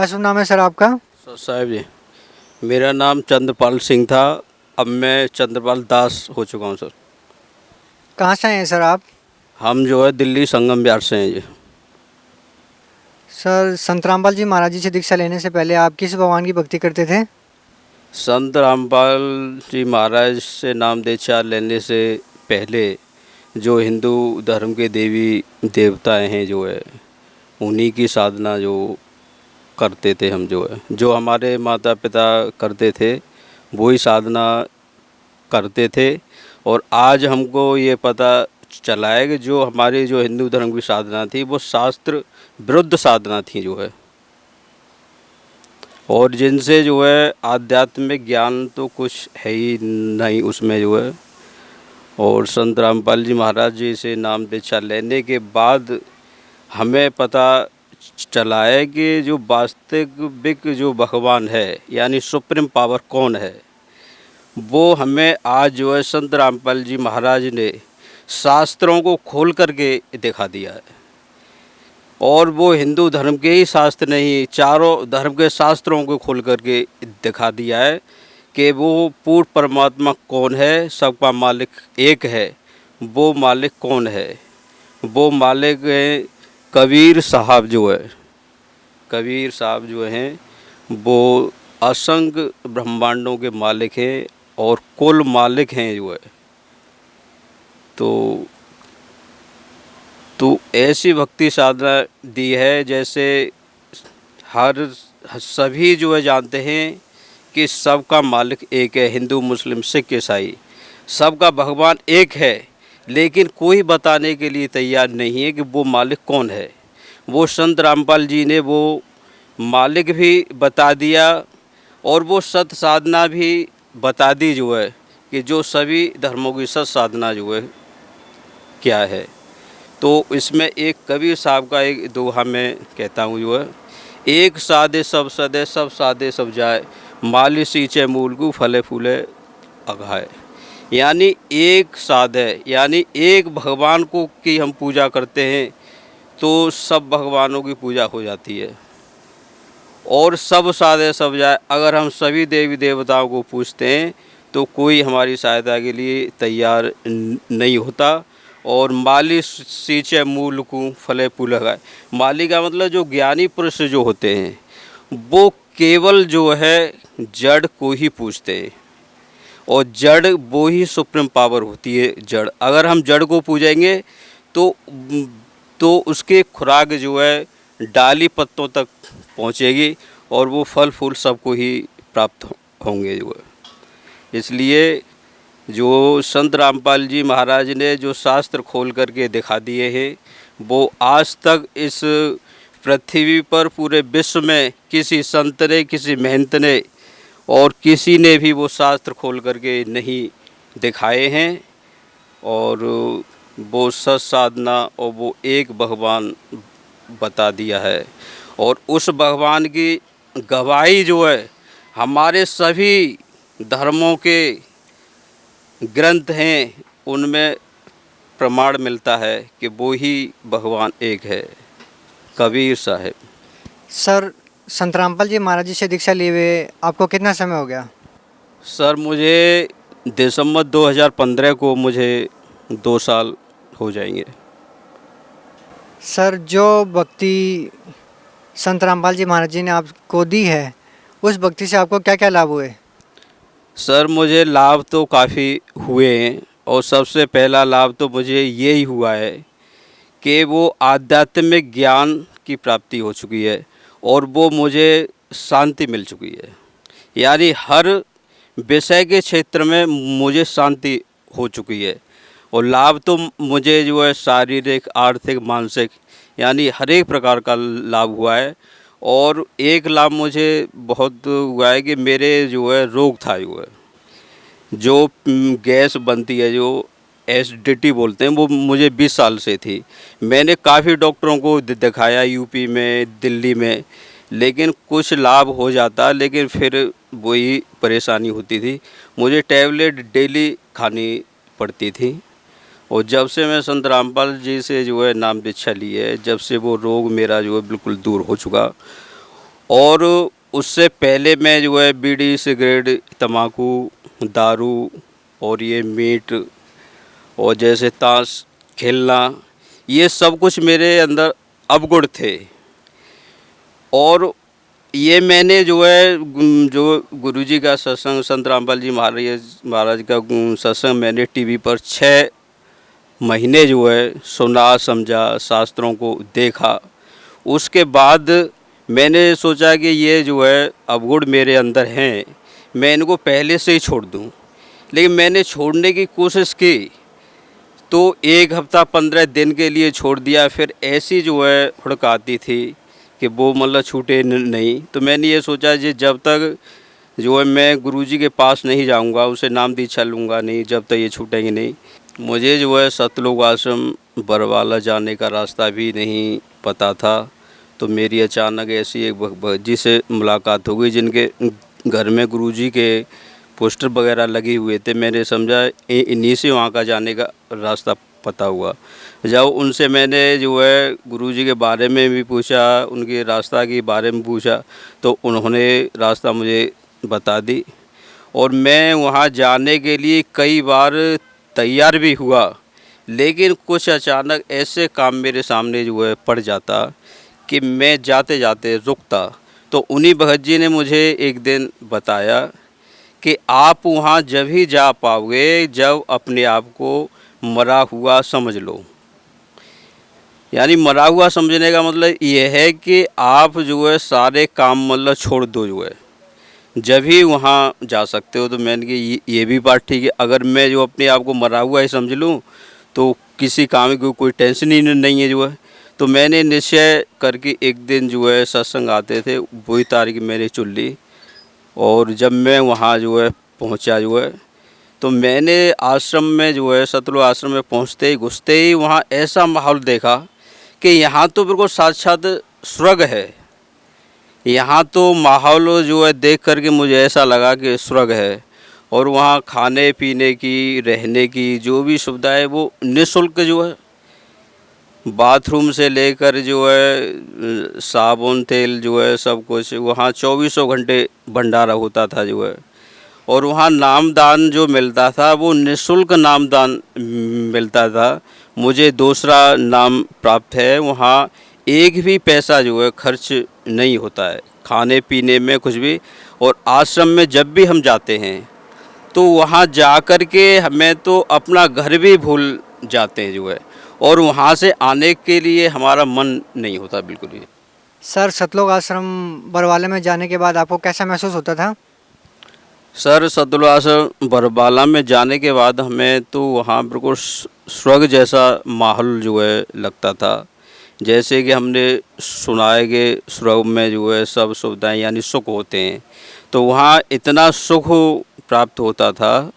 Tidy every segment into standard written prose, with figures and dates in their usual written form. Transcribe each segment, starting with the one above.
क्या शुभ नाम है सर आपका? साहब जी, मेरा नाम चंद्रपाल सिंह था। अब मैं चंद्रपाल दास हो चुका हूँ सर। कहाँ से आए हैं सर आप? हम जो है दिल्ली संगम बिहार से हैं जी। सर संत रामपाल जी महाराज जी से दीक्षा लेने से पहले आप किस भगवान की भक्ति करते थे? संत रामपाल जी महाराज से नाम दीक्षा लेने से पहले जो हिंदू धर्म के देवी देवताएं हैं जो है उन्हीं की साधना जो करते थे हम, जो है जो हमारे माता पिता करते थे वही साधना करते थे। और आज हमको ये पता चला है कि जो हमारी जो हिंदू धर्म की साधना थी वो शास्त्र विरुद्ध साधना थी जो है, और जिनसे जो है आध्यात्मिक ज्ञान तो कुछ है ही नहीं उसमें जो है। और संत रामपाल जी महाराज जी से नाम दीक्षा लेने के बाद हमें पता चला है कि जो वास्तविक जो भगवान है यानी सुप्रीम पावर कौन है, वो हमें आज जो है संत रामपाल जी महाराज ने शास्त्रों को खोल करके दिखा दिया है। और वो हिंदू धर्म के ही शास्त्र नहीं, चारों धर्म के शास्त्रों को खोल करके दिखा दिया है कि वो पूर्ण परमात्मा कौन है, सबका मालिक एक है। वो मालिक कौन है? वो मालिक है कबीर साहब जो है। कबीर साहब जो हैं वो असंख्य ब्रह्मांडों के मालिक हैं और कुल मालिक हैं जो है। तो ऐसी भक्ति साधना दी है जैसे हर सभी जो है जानते हैं कि सबका मालिक एक है, हिंदू मुस्लिम सिख ईसाई सबका भगवान एक है, लेकिन कोई बताने के लिए तैयार नहीं है कि वो मालिक कौन है। वो संत रामपाल जी ने वो मालिक भी बता दिया और वो सत साधना भी बता दी जो है कि जो सभी धर्मों की सत साधना जो है क्या है। तो इसमें एक कबीर साहब का एक दोहा मैं कहता हूँ जो है, एक साधे सब सदे सब साधे सब जाए, माली सींचे मूल को फले फूले अघाए। यानी एक साधे यानी एक भगवान को की हम पूजा करते हैं तो सब भगवानों की पूजा हो जाती है। और सब साधे सब जाए, अगर हम सभी देवी देवताओं को पूछते हैं तो कोई हमारी सहायता के लिए तैयार नहीं होता। और माली सींचे मूल को फले फूल लगाए, माली का मतलब जो ज्ञानी पुरुष जो होते हैं वो केवल जो है जड़ को ही पूछते हैं, और जड़ वो ही सुप्रीम पावर होती है जड़। अगर हम जड़ को पूजेंगे तो उसके खुराक जो है डाली पत्तों तक पहुंचेगी और वो फल फूल सबको ही प्राप्त होंगे जो है। इसलिए जो संत रामपाल जी महाराज ने जो शास्त्र खोल करके दिखा दिए हैं वो आज तक इस पृथ्वी पर पूरे विश्व में किसी संत ने, किसी महंत ने और किसी ने भी वो शास्त्र खोल करके नहीं दिखाए हैं। और वो सत साधना और वो एक भगवान बता दिया है। और उस भगवान की गवाही जो है हमारे सभी धर्मों के ग्रंथ हैं उनमें प्रमाण मिलता है कि वो ही भगवान एक है, कबीर साहब। सर संत रामपाल जी महाराज जी से दीक्षा लिए हुए आपको कितना समय हो गया? सर मुझे दिसंबर 2015 को मुझे 2 साल हो जाएंगे। सर जो भक्ति संत रामपाल जी महाराज जी ने आपको दी है उस भक्ति से आपको क्या क्या लाभ हुए? सर मुझे लाभ तो काफ़ी हुए हैं, और सबसे पहला लाभ तो मुझे यही हुआ है कि वो आध्यात्मिक ज्ञान की प्राप्ति हो चुकी है और वो मुझे शांति मिल चुकी है। यानी हर विषय के क्षेत्र में मुझे शांति हो चुकी है। और लाभ तो मुझे जो है शारीरिक, आर्थिक, मानसिक यानी हर एक प्रकार का लाभ हुआ है। और एक लाभ मुझे बहुत हुआ है कि मेरे जो है रोग था जो गैस बनती है, जो एसिडिटी बोलते हैं, वो मुझे 20 साल से थी। मैंने काफ़ी डॉक्टरों को दिखाया यूपी में, दिल्ली में, लेकिन कुछ लाभ हो जाता लेकिन फिर वही परेशानी होती थी। मुझे टैबलेट डेली खानी पड़ती थी। और जब से मैं संत रामपाल जी से जो है नाम दीक्षा ली है, जब से वो रोग मेरा जो है बिल्कुल दूर हो चुका। और उससे पहले मैं जो है बीड़ी सिगरेट तम्बाकू दारू और ये मीट और जैसे ताश खेलना ये सब कुछ मेरे अंदर अवगुण थे। और ये मैंने जो है जो गुरुजी का सत्संग संत रामपाल जी महाराज का सत्संग मैंने टीवी पर 6 महीने जो है सुना समझा, शास्त्रों को देखा। उसके बाद मैंने सोचा कि ये जो है अवगुण मेरे अंदर हैं, मैं इनको पहले से ही छोड़ दूं। लेकिन मैंने छोड़ने की कोशिश की तो 1 हफ्ता 15 दिन के लिए छोड़ दिया, फिर ऐसी जो है हुड़क आती थी कि वो मतलब छूटे नहीं। तो मैंने ये सोचा कि जब तक जो है मैं गुरुजी के पास नहीं जाऊंगा, उसे नाम दीक्षा लूँगा नहीं, जब तक ये छूटेंगे नहीं। मुझे जो है सतलोक आश्रम बरवाला जाने का रास्ता भी नहीं पता था। तो मेरी अचानक ऐसी एक भगत जी से मुलाकात हो गई जिनके घर में गुरुजी के पोस्टर वगैरह लगे हुए थे। मैंने समझा इन्हीं से वहाँ का जाने का रास्ता पता हुआ। जब उनसे मैंने जो है गुरुजी के बारे में भी पूछा, उनके रास्ता के बारे में पूछा, तो उन्होंने रास्ता मुझे बता दी। और मैं वहाँ जाने के लिए कई बार तैयार भी हुआ, लेकिन कुछ अचानक ऐसे काम मेरे सामने जो है पड़ जाता कि मैं जाते जाते रुकता। तो उन्हीं भगत जी ने मुझे एक दिन बताया कि आप वहाँ जब ही जा पाओगे जब अपने आप को मरा हुआ समझ लो। यानी मरा हुआ समझने का मतलब ये है कि आप जो है सारे काम मतलब छोड़ दो, जो है जब ही वहाँ जा सकते हो। तो मैंने कि ये भी बात ठीक है, अगर मैं जो अपने आप को मरा हुआ ही समझ लूँ तो किसी काम की कोई टेंशन ही नहीं है जो है। तो मैंने निश्चय करके एक दिन जो है सत्संग आते थे वही तारीख मैंने चुन ली। और जब मैं वहाँ जो है पहुँचा जो है, तो मैंने आश्रम में जो है सतलोक आश्रम में पहुँचते ही घुसते ही वहाँ ऐसा माहौल देखा कि यहाँ तो बिल्कुल साक्षात स्वर्ग है। यहाँ तो माहौल जो है देख करके मुझे ऐसा लगा कि स्वर्ग है। और वहाँ खाने पीने की, रहने की जो भी सुविधा है वो निःशुल्क जो है। बाथरूम से लेकर जो है साबुन तेल जो है सब कुछ वहाँ 24 घंटे भंडारा होता था जो है। और वहाँ नामदान जो मिलता था वो निःशुल्क नामदान मिलता था। मुझे दूसरा नाम प्राप्त है, वहाँ एक भी पैसा जो है खर्च नहीं होता है खाने पीने में कुछ भी। और आश्रम में जब भी हम जाते हैं तो वहाँ जा कर के हमें तो अपना घर भी भूल जाते हैं जो है, और वहाँ से आने के लिए हमारा मन नहीं होता बिल्कुल भी। सर सतलोक आश्रम बरवाले में जाने के बाद आपको कैसा महसूस होता था? सर सतलोक आश्रम बरवाला में जाने के बाद हमें तो वहाँ बिल्कुल स्वर्ग जैसा माहौल जो है लगता था। जैसे कि हमने सुना है कि स्वर्ग में जो है सब सुविधाएं यानी सुख होते हैं, तो वहाँ इतना सुख प्राप्त होता था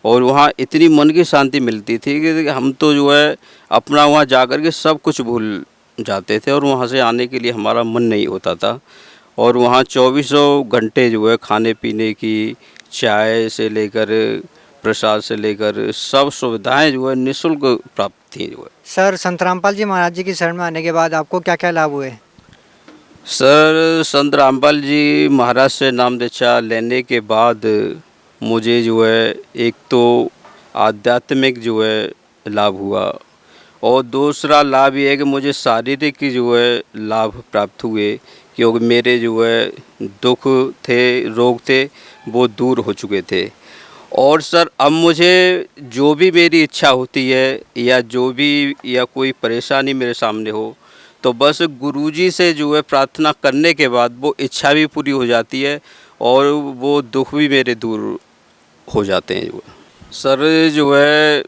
और वहाँ इतनी मन की शांति मिलती थी कि हम तो जो है अपना वहाँ जा कर के सब कुछ भूल जाते थे और वहाँ से आने के लिए हमारा मन नहीं होता था। और वहाँ 24 घंटे जो है खाने पीने की, चाय से लेकर प्रसाद से लेकर सब सुविधाएं जो है निःशुल्क प्राप्त थी जो है। सर संत रामपाल जी महाराज जी की शरण में आने के बाद आपको क्या क्या लाभ हुए? सर संत रामपाल जी महाराज से नाम दीक्षा लेने के बाद मुझे जो है एक तो आध्यात्मिक जो है लाभ हुआ, और दूसरा लाभ ये है कि मुझे शारीरिक जो है लाभ प्राप्त हुए, क्योंकि मेरे जो है दुख थे, रोग थे, वो दूर हो चुके थे। और सर अब मुझे जो भी मेरी इच्छा होती है या जो भी या कोई परेशानी मेरे सामने हो, तो बस गुरुजी से जो है प्रार्थना करने के बाद वो इच्छा भी पूरी हो जाती है और वो दुख भी मेरे दूर हो जाते हैं जो है। सर जो है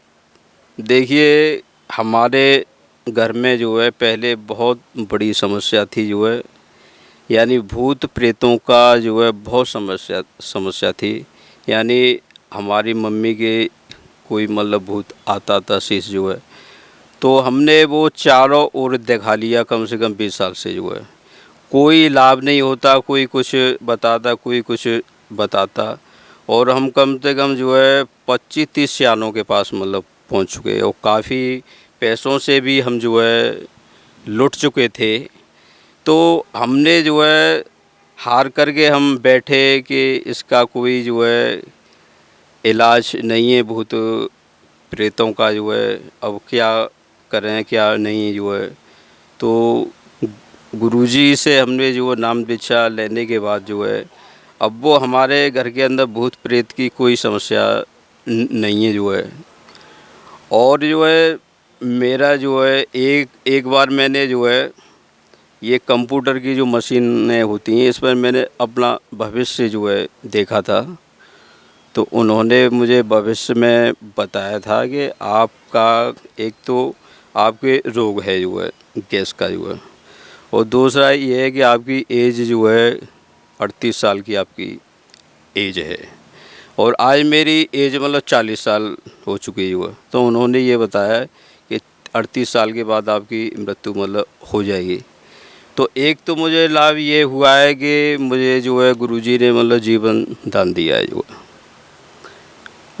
देखिए हमारे घर में जो है पहले बहुत बड़ी समस्या थी जो है, यानी भूत प्रेतों का जो है बहुत समस्या थी। यानी हमारी मम्मी के कोई मतलब भूत आता था शीश जो है, तो हमने वो चारों ओर दिखा लिया कम से कम 20 साल से जो है। कोई लाभ नहीं होता, कोई कुछ बताता, कोई कुछ बताता, और हम कम से कम जो है 25-30 सियानों के पास मतलब पहुंच चुके, और काफ़ी पैसों से भी हम जो है लुट चुके थे। तो हमने जो है हार करके हम बैठे कि इसका कोई जो है इलाज नहीं है, भूत प्रेतों का जो है अब क्या करें क्या नहीं जो है। तो गुरुजी से हमने जो नाम दीक्षा लेने के बाद जो है अब वो हमारे घर के अंदर भूत प्रेत की कोई समस्या नहीं है जो है। और जो है मेरा जो है एक बार मैंने जो है ये कंप्यूटर की जो मशीनें होती हैं इस पर मैंने अपना भविष्य जो है देखा था। तो उन्होंने मुझे भविष्य में बताया था कि आपका एक तो आपके रोग है जो है गैस का जो है, और दूसरा ये है कि आपकी एज जो है 38 साल की आपकी एज है, और आज मेरी एज मतलब 40 साल हो चुकी है। तो उन्होंने ये बताया कि 38 साल के बाद आपकी मृत्यु मतलब हो जाएगी। तो एक तो मुझे लाभ ये हुआ है कि मुझे जो है गुरुजी ने मतलब जीवन दान दिया है जो है,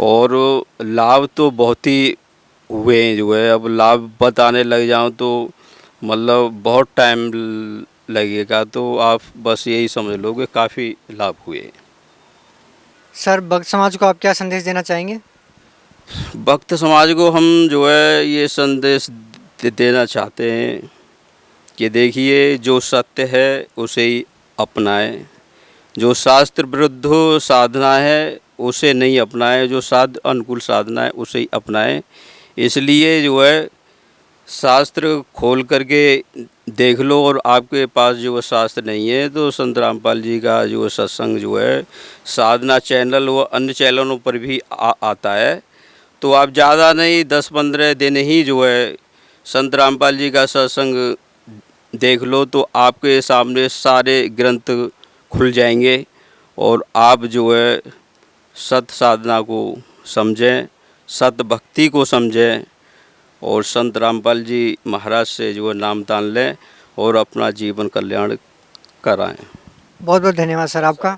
और लाभ तो बहुत ही हुए हैं जो है। अब लाभ बताने लग जाऊँ तो मतलब बहुत टाइम लगेगा, तो आप बस यही समझ लो कि काफ़ी लाभ हुए। सर भक्त समाज को आप क्या संदेश देना चाहेंगे? भक्त समाज को हम जो है ये संदेश देना चाहते हैं कि देखिए जो सत्य है उसे ही अपनाएं, जो शास्त्र विरुद्ध साधना है उसे नहीं अपनाएं, जो साध अनुकूल साधना है उसे ही अपनाएं। इसलिए जो है शास्त्र खोल करके देख लो, और आपके पास जो शास्त्र नहीं है तो संत रामपाल जी का जो सत्संग जो है साधना चैनल वो अन्य चैनलों पर भी आता है। तो आप ज़्यादा नहीं 10-15 दिन ही जो है संत रामपाल जी का सत्संग देख लो तो आपके सामने सारे ग्रंथ खुल जाएंगे, और आप जो है सत साधना को समझें, सत भक्ति को समझें, और संत रामपाल जी महाराज से जो है नाम दान लें और अपना जीवन कल्याण कराएं। बहुत बहुत धन्यवाद सर आपका।